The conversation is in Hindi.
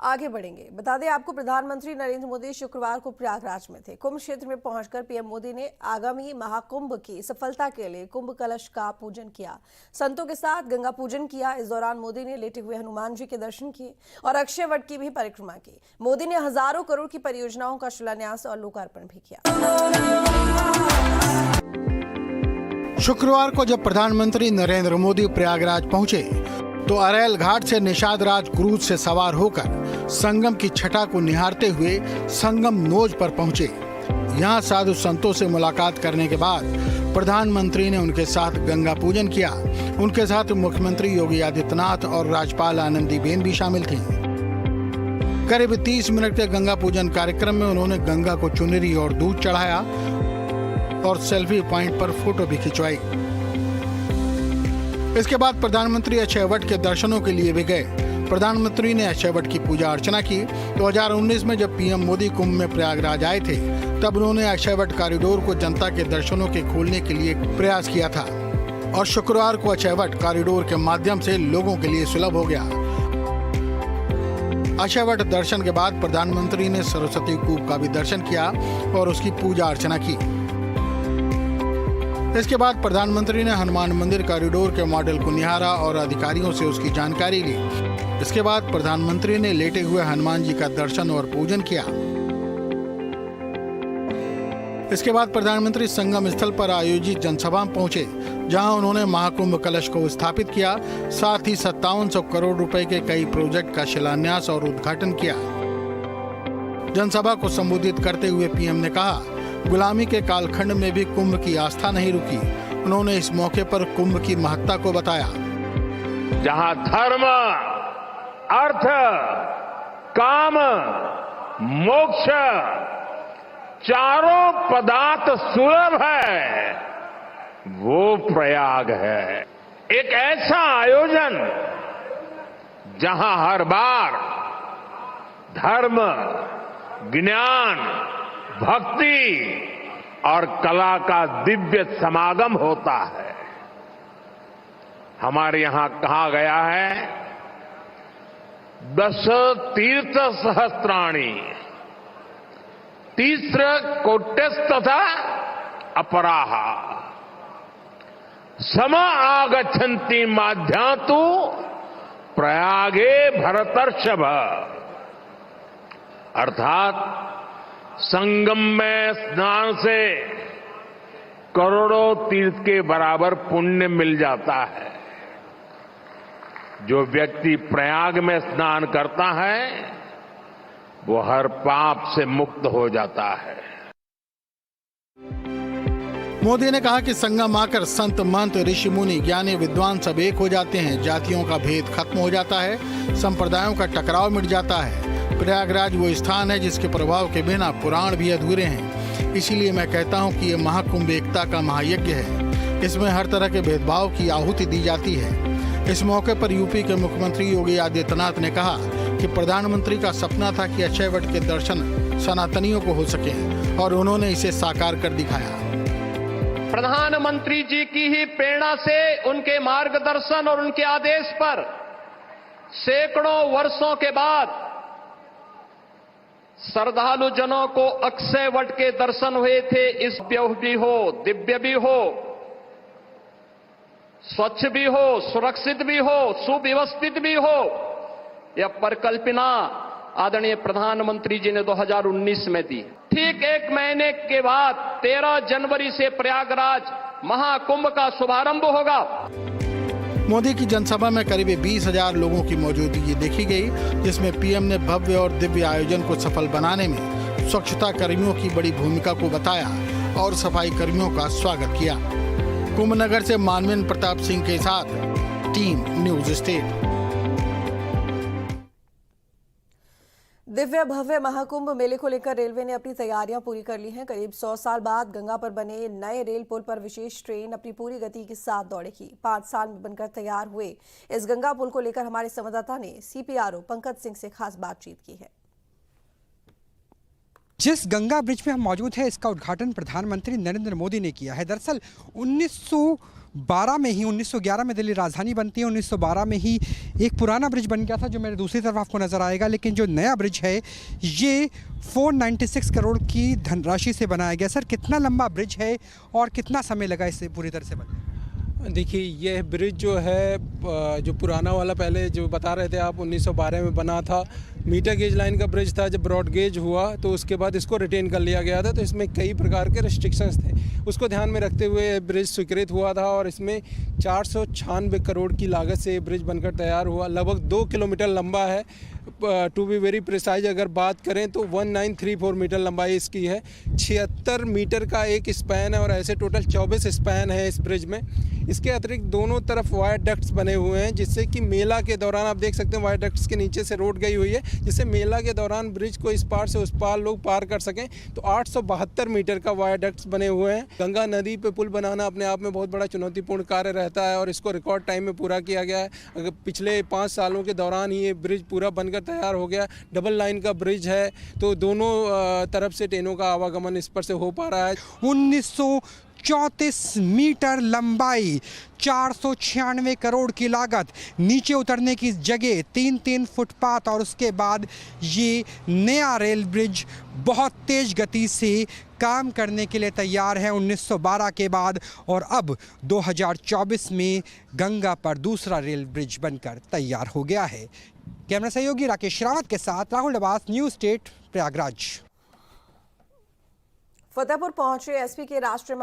आगे बढ़ेंगे। बता दें आपको, प्रधानमंत्री नरेंद्र मोदी शुक्रवार को प्रयागराज में थे। कुंभ क्षेत्र में पहुंचकर पीएम मोदी ने आगामी महाकुंभ की सफलता के लिए कुंभ कलश का पूजन किया। संतों के साथ गंगा पूजन किया। इस दौरान मोदी ने लेटे हुए हनुमान जी के दर्शन किए और अक्षय वट की भी परिक्रमा की। मोदी ने हजारों करोड़ की परियोजनाओं का शिलान्यास और लोकार्पण भी किया। शुक्रवार को जब प्रधानमंत्री नरेंद्र मोदी प्रयागराज पहुंचे तो अरैल घाट से निषाद राज क्रूज से सवार होकर संगम की छटा को निहारते हुए संगम नोज पर पहुंचे। यहां साधु संतों से मुलाकात करने के बाद प्रधानमंत्री ने उनके साथ गंगा पूजन किया। उनके साथ मुख्यमंत्री योगी आदित्यनाथ और राज्यपाल आनंदीबेन भी शामिल थीं। करीब 30 मिनट के गंगा पूजन कार्यक्रम में उन्होंने गंगा को चुनरी और दूध चढ़ाया और सेल्फी पॉइंट पर फोटो भी खिंचवाई। इसके बाद प्रधानमंत्री अक्षय वट के दर्शनों के लिए भी गए। प्रधानमंत्री ने अक्षय वट की पूजा अर्चना की। 2019 में जब पीएम मोदी कुंभ में प्रयागराज आए थे तब उन्होंने अक्षय वट कॉरिडोर को जनता के दर्शनों के खोलने के लिए प्रयास किया था और शुक्रवार को अक्षय वट कॉरिडोर के माध्यम से लोगों के लिए सुलभ हो गया। अक्षय वट दर्शन के बाद प्रधानमंत्री ने सरस्वती कूप का भी दर्शन किया और उसकी पूजा अर्चना की। इसके बाद प्रधानमंत्री ने हनुमान मंदिर कॉरिडोर के मॉडल को निहारा और अधिकारियों से उसकी जानकारी ली। इसके बाद प्रधानमंत्री ने लेटे हुए हनुमान जी का दर्शन और पूजन किया। इसके बाद प्रधानमंत्री संगम स्थल पर आयोजित जनसभा में पहुंचे, जहां उन्होंने महाकुंभ कलश को स्थापित किया। साथ ही 5700 करोड़ रुपए के कई प्रोजेक्ट का शिलान्यास और उद्घाटन किया। जनसभा को संबोधित करते हुए पीएम ने कहा, गुलामी के कालखंड में भी कुंभ की आस्था नहीं रुकी। उन्होंने इस मौके पर कुंभ की महत्ता को बताया। जहां धर्म, अर्थ, काम, मोक्ष चारों पदार्थ सुलभ है, वो प्रयाग है। एक ऐसा आयोजन जहां हर बार धर्म, ज्ञान, भक्ति और कला का दिव्य समागम होता है। हमारे यहां कहा गया है, दश तीर्थ सहस्त्राणि तीस्र कोट्यस्तथा अपराहा सम आगच्छन्ति माध्यातु प्रयागे भरतर्षभ। अर्थात संगम में स्नान से करोड़ों तीर्थ के बराबर पुण्य मिल जाता है। जो व्यक्ति प्रयाग में स्नान करता है वो हर पाप से मुक्त हो जाता है। मोदी ने कहा कि संगम आकर संत, महंत, ऋषि, मुनि, ज्ञानी, विद्वान सब एक हो जाते हैं। जातियों का भेद खत्म हो जाता है, संप्रदायों का टकराव मिट जाता है। प्रयागराज वो स्थान है जिसके प्रभाव के बिना पुराण भी अधूरे हैं। इसीलिए मैं कहता हूँ कि ये महाकुंभ एकता का महायज्ञ है। इसमें हर तरह के भेदभाव की आहुति दी जाती है। इस मौके पर यूपी के मुख्यमंत्री योगी आदित्यनाथ ने कहा कि प्रधानमंत्री का सपना था कि अक्षय वट के दर्शन सनातनियों को हो सके और उन्होंने इसे साकार कर दिखाया। प्रधानमंत्री जी की ही प्रेरणा से, उनके मार्गदर्शन और उनके आदेश पर सैकड़ों वर्षों के बाद श्रद्धालु जनों को अक्षय वट के दर्शन हुए थे। इस भी हो, दिव्य भी हो, स्वच्छ भी हो, सुरक्षित भी हो, सुव्यवस्थित भी हो, यह परिकल्पना आदरणीय प्रधानमंत्री जी ने 2019 में दी। ठीक एक महीने के बाद 13 जनवरी से प्रयागराज महाकुंभ का शुभारंभ होगा। मोदी की जनसभा में करीब 20,000 लोगों की मौजूदगी देखी गई, जिसमें पीएम ने भव्य और दिव्य आयोजन को सफल बनाने में स्वच्छता कर्मियों की बड़ी भूमिका को बताया और सफाई कर्मियों का स्वागत किया। कुंभनगर से मानवेंद्र प्रताप सिंह के साथ टीम न्यूज स्टेट। दिव्य भव्य महाकुंभ मेले को लेकर रेलवे ने अपनी तैयारियां पूरी कर ली हैं। करीब 100 साल बाद गंगा पर बने नए रेल पुल पर विशेष ट्रेन अपनी पूरी गति के साथ दौड़ेगी। 5 साल में बनकर तैयार हुए इस गंगा पुल को लेकर हमारे संवाददाता ने सीपीआरओ पंकज सिंह से खास बातचीत की है। जिस गंगा ब्रिज पे हम मौजूद हैं, इसका उद्घाटन प्रधानमंत्री नरेंद्र मोदी ने किया है। दरअसल 1912 में ही, 1911 में दिल्ली राजधानी बनती है, 1912 में ही एक पुराना ब्रिज बन गया था जो मेरे दूसरी तरफ आपको नज़र आएगा। लेकिन जो नया ब्रिज है ये 496 करोड़ की धनराशि से बनाया गया। सर, कितना लंबा ब्रिज है और कितना समय लगा इसे पूरी तरह से बनने? देखिए, यह ब्रिज जो है, जो पुराना वाला पहले जो बता रहे थे आप, 1912 में बना था। मीटर गेज लाइन का ब्रिज था। जब ब्रॉड गेज हुआ तो उसके बाद इसको रिटेन कर लिया गया था। तो इसमें कई प्रकार के रेस्ट्रिक्शंस थे, उसको ध्यान में रखते हुए ब्रिज स्वीकृत हुआ था और इसमें 496 करोड़ की लागत से ये ब्रिज बनकर तैयार हुआ। लगभग 2 किलोमीटर लंबा है। टू बी वेरी प्रिसाइज अगर बात करें तो 1934 मीटर लंबाई इसकी है। 76 मीटर का एक स्पैन है और ऐसे टोटल 24 स्पैन है इस ब्रिज में। इसके अतिरिक्त दोनों तरफ वायरडक्ट्स बने हुए हैं, जिससे कि मेला के दौरान, आप देख सकते हैं वायरडक्ट्स के नीचे से रोड गई हुई है, जिससे मेला के दौरान ब्रिज को इस पार से उस पार लोग पार कर सकें। तो 872 मीटर का वायरडक्ट्स बने हुए हैं। गंगा नदी पे पुल बनाना अपने आप में बहुत बड़ा चुनौतीपूर्ण कार्य रहता है और इसको रिकॉर्ड टाइम में पूरा किया गया है। अगर पिछले 5 सालों के दौरान ही ये ब्रिज पूरा बनकर तैयार हो गया। डबल लाइन का ब्रिज है, तो दोनों तरफ से ट्रेनों का आवागमन इस पर से हो पा रहा है। 1934 मीटर लंबाई, 496 करोड़ की लागत, नीचे उतरने की जगह 3-3 फुटपाथ और उसके बाद ये नया रेल ब्रिज बहुत तेज गति से काम करने के लिए तैयार है 1912 के बाद। और अब 2024 में गंगा पर दूसरा रेल ब्रिज बनकर तैयार हो गया है। कैमरा सहयोगी राकेश रावत के साथ राहुल अब्बास, न्यूज़ स्टेट, प्रयागराज। फतेहपुर पहुंचे एसपी के राष्ट्रीय